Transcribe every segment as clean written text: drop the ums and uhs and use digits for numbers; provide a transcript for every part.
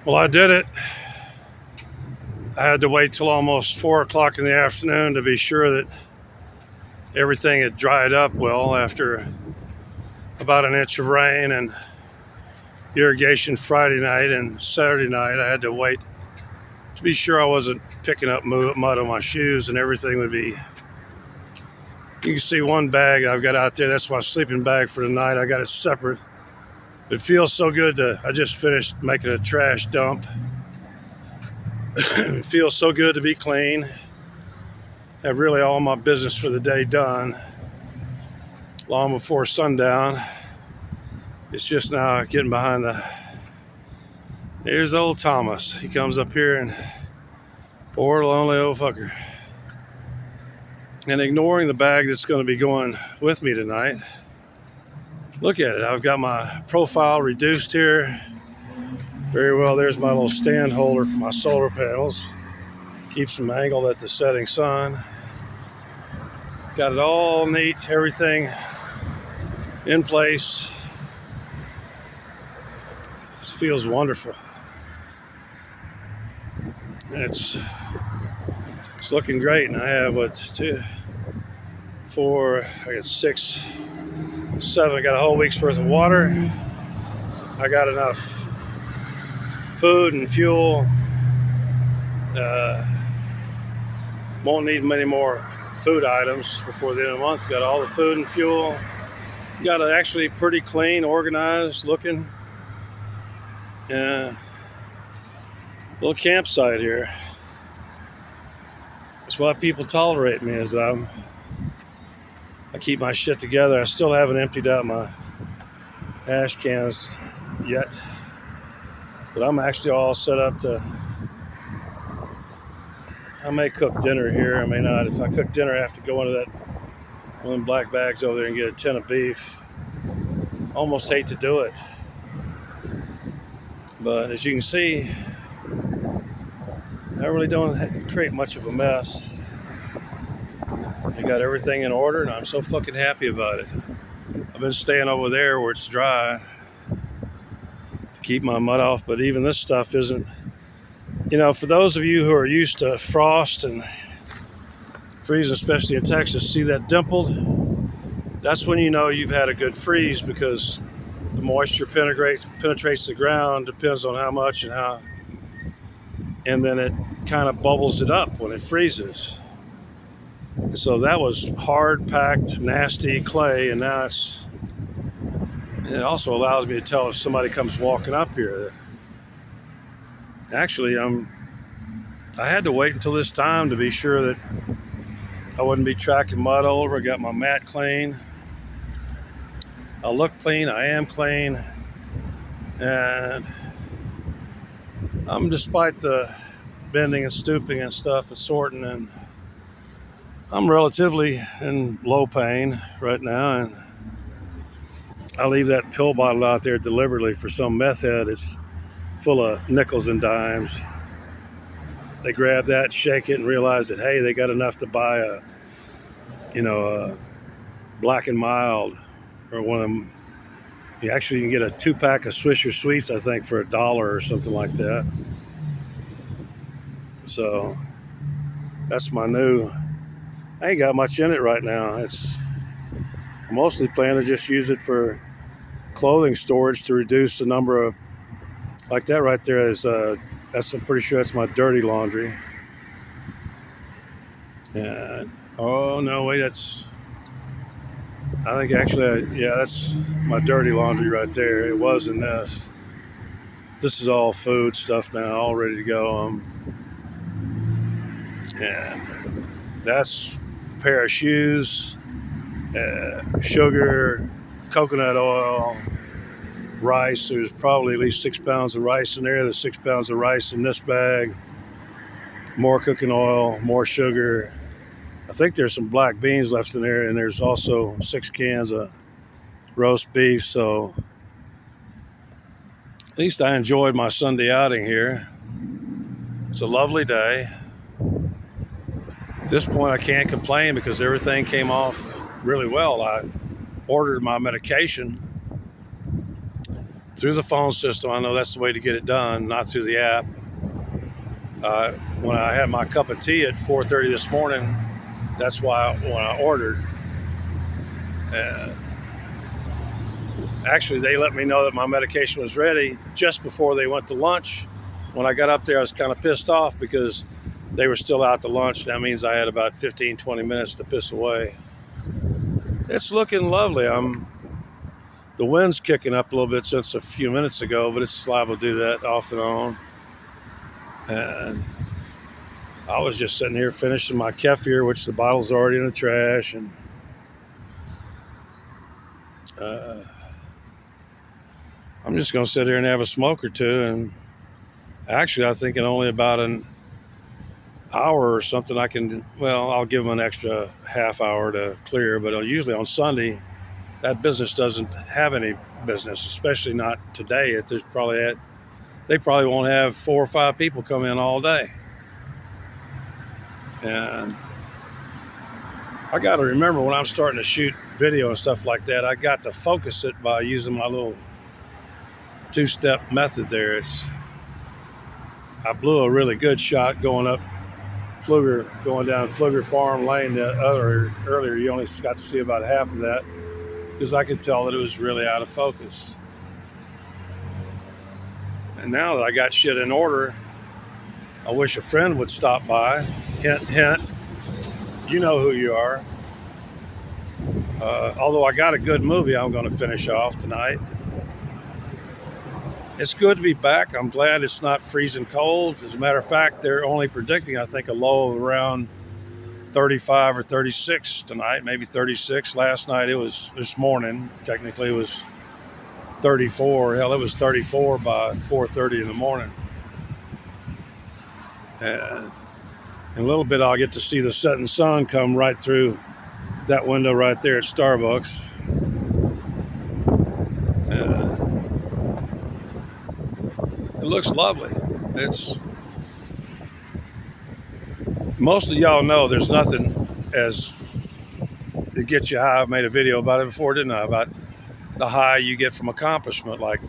Well, I did it. I had to wait till almost 4 o'clock in the afternoon to be sure that everything had dried up well after about an inch of rain and irrigation Friday night and Saturday night. I had to wait to be sure I wasn't picking up mud on my shoes and everything would be. You can see one bag I've got out there. That's my sleeping bag for the night. I got it separate. It feels so good I just finished making a trash dump. It feels so good to be clean. Have really all my business for the day done long before sundown. It's just now getting behind the. Here's old Thomas. He comes up here and poor lonely old fucker. And ignoring the bag that's going to be going with me tonight. Look at it. I've got my profile reduced here. Very well. There's my little stand holder for my solar panels. Keeps them angled at the setting sun. Got it all neat. Everything in place. This feels wonderful. It's looking great, and I have I got 6, 7. I got a whole week's worth of water. I got enough food and fuel. Won't need many more food items before the end of the month. Got all the food and fuel. Got it actually pretty clean, organized looking. Little campsite here. That's why people tolerate me, is that I keep my shit together. I still haven't emptied out my ash cans yet, but I'm actually all set up to. I may cook dinner here, I may not. If I cook dinner, I have to go into that one of them black bags over there and get a tin of beef. Almost hate to do it, but as you can see, I really don't create much of a mess. I got everything in order, and I'm so fucking happy about it. I've been staying over there where it's dry to keep my mud off, but even this stuff isn't. For those of you who are used to frost and freezing, especially in Texas, see that dimpled? That's when you know you've had a good freeze, because the moisture penetrates the ground, depends on how much and then it kind of bubbles it up when it freezes. And so that was hard packed, nasty clay, and now it also allows me to tell if somebody comes walking up here. Actually, I had to wait until this time to be sure that I wouldn't be tracking mud all over. I got my mat clean. I look clean. I am clean. And despite the bending and stooping and stuff and sorting, and I'm relatively in low pain right now. And I leave that pill bottle out there deliberately for some meth head. It's full of nickels and dimes. They grab that, shake it, and realize that, hey, they got enough to buy a Black and Mild, or one of them. You can get a 2-pack of Swisher Sweets, I think, for $1 or something like that. So that's my new. I ain't got much in it right now. I'm mostly planning to just use it for clothing storage to reduce the number of. Like that right there is I'm pretty sure that's my dirty laundry. And oh no, wait, that's. I think actually, that's my dirty laundry right there. It was in this. This is all food stuff now, all ready to go. And that's a pair of shoes, sugar, coconut oil, rice. There's probably at least 6 pounds of rice in there. There's 6 pounds of rice in this bag. More cooking oil, more sugar. I think there's some black beans left in there, and there's also 6 cans of roast beef. So at least I enjoyed my Sunday outing here. It's a lovely day. At this point, I can't complain because everything came off really well. I ordered my medication through the phone system. I know that's the way to get it done, not through the app. When I had my cup of tea at 4:30 this morning, that's why when I ordered. Actually, they let me know that my medication was ready just before they went to lunch. When I got up there, I was kind of pissed off because they were still out to lunch. That means I had about 15, 20 minutes to piss away. It's looking lovely. The wind's kicking up a little bit since a few minutes ago, but it's liable to do that off and on. And I was just sitting here finishing my kefir, which the bottle's already in the trash, and I'm just going to sit here and have a smoke or two. And actually, I think in only about an hour or something, I'll give them an extra half hour to clear. But usually on Sunday, that business doesn't have any business, especially not today. They probably won't have 4 or 5 people come in all day. And I got to remember when I'm starting to shoot video and stuff like that, I got to focus it by using my little 2-step method there. I blew a really good shot going down Pfluger Farm Lane. Earlier, you only got to see about half of that because I could tell that it was really out of focus. And now that I got shit in order, I wish a friend would stop by. Hint, hint. You know who you are. Although I got a good movie I'm going to finish off tonight. It's good to be back. I'm glad it's not freezing cold. As a matter of fact, they're only predicting, I think, a low of around 35 or 36 tonight, maybe 36. Last night this morning, technically it was 34. Hell, it was 34 by 4:30 in the morning. And in a little bit, I'll get to see the setting sun come right through that window right there at Starbucks. It looks lovely. Most of y'all know there's nothing as to get you high. I've made a video about it before, didn't I? About the high you get from accomplishment, like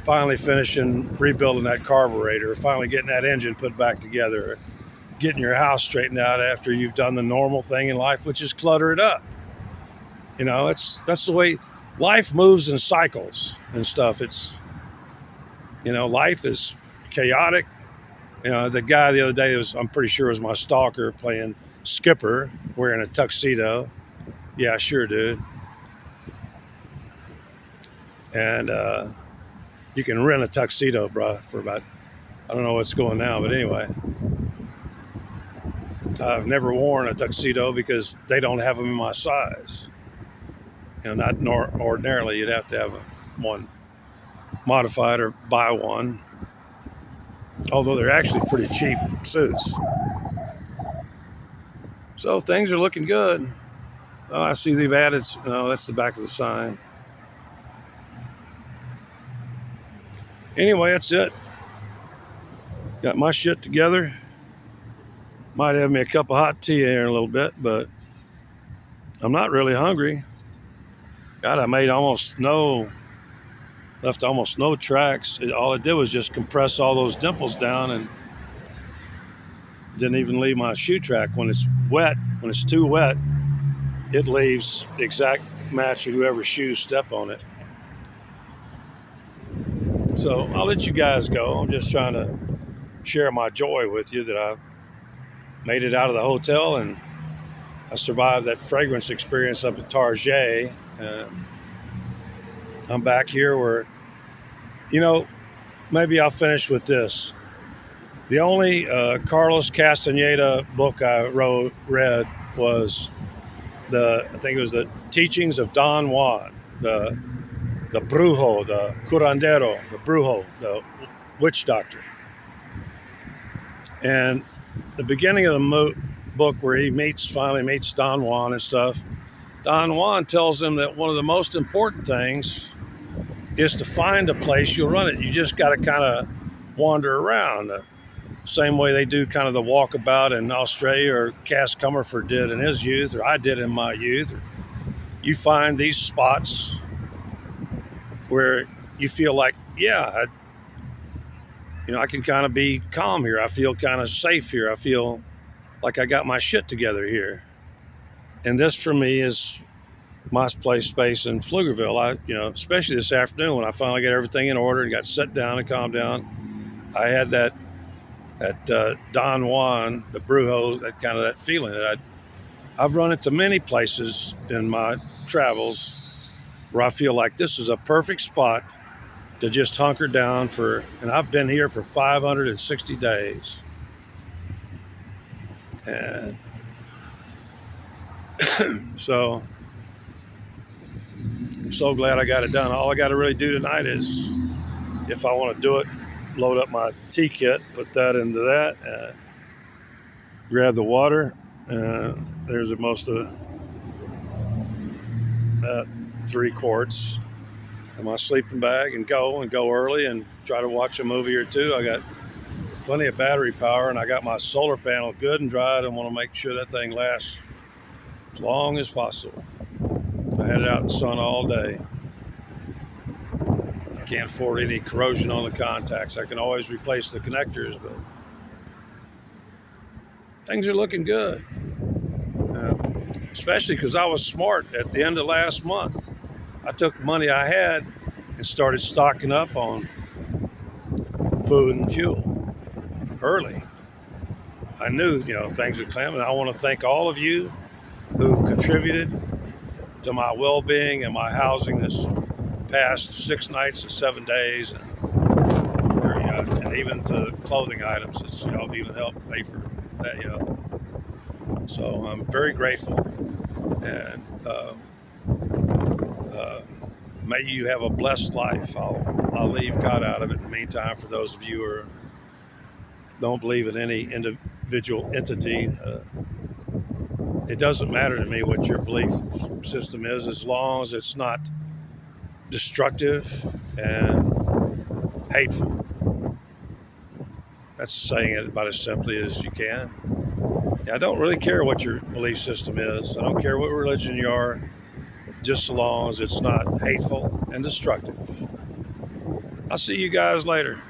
finally finishing rebuilding that carburetor, finally getting that engine put back together, getting your house straightened out after you've done the normal thing in life, which is clutter it up. You know, that's the way life moves in cycles and stuff. Life is chaotic. The guy the other day I'm pretty sure was my stalker playing Skipper, wearing a tuxedo. Yeah, sure, dude. And you can rent a tuxedo, bro, for about, I don't know what's going now, but anyway. I've never worn a tuxedo because they don't have them in my size. Ordinarily you'd have to have one modified or buy one. Although they're actually pretty cheap suits. So things are looking good. Oh, I see they've added, no, that's the back of the sign. Anyway, that's it. Got my shit together. Might have me a cup of hot tea here in a little bit, but I'm not really hungry. God, I made left almost no tracks. All it did was just compress all those dimples down and didn't even leave my shoe track. When it's wet, when it's too wet, it leaves the exact match of whoever's shoes step on it. So I'll let you guys go. I'm just trying to share my joy with you that I made it out of the hotel and I survived that fragrance experience up at Target. I'm back here where, maybe I'll finish with this. The only Carlos Castaneda book I read was I think it was the Teachings of Don Juan, the brujo, the curandero, the brujo, the witch doctor. And the beginning of the book where he finally meets Don Juan and stuff, Don Juan tells him that one of the most important things is to find a place you'll run it. You just got to kind of wander around. The same way they do kind of the walkabout in Australia, or Cass Comerford did in his youth, or I did in my youth. You find these spots where you feel like yeah, I can kind of be calm here. I feel kind of safe here. I feel like I got my shit together here. And this for me is my place space in Pflugerville. Especially this afternoon when I finally got everything in order and got set down and calmed down. I had that Don Juan, the Brujo, that kind of that feeling that I've run into many places in my travels where I feel like this is a perfect spot to just hunker down and I've been here for 560 days. And so I'm so glad I got it done. All I got to really do tonight is, if I want to do it, load up my tea kit, put that into that, and grab the water. There's most of 3 quarts in my sleeping bag, and go early and try to watch a movie or two. I got plenty of battery power, and I got my solar panel good and dry. I want to make sure that thing lasts as long as possible. I had it out in the sun all day. I can't afford any corrosion on the contacts. I can always replace the connectors, but things are looking good. Especially because I was smart at the end of last month. I took money I had and started stocking up on food and fuel early. I knew, things would come, and I want to thank all of you who contributed to my well-being and my housing this past 6 nights and 7 days, and even to clothing items. Y'all even helped pay for that, So I'm very grateful, and may you have a blessed life. I'll leave God out of it in the meantime. For those of you who don't believe in any individual entity, it doesn't matter to me what your belief system is, as long as it's not destructive and hateful. That's saying it about as simply as you can. I don't really care what your belief system is. I don't care what religion you are, just so long as it's not hateful and destructive. I'll see you guys later.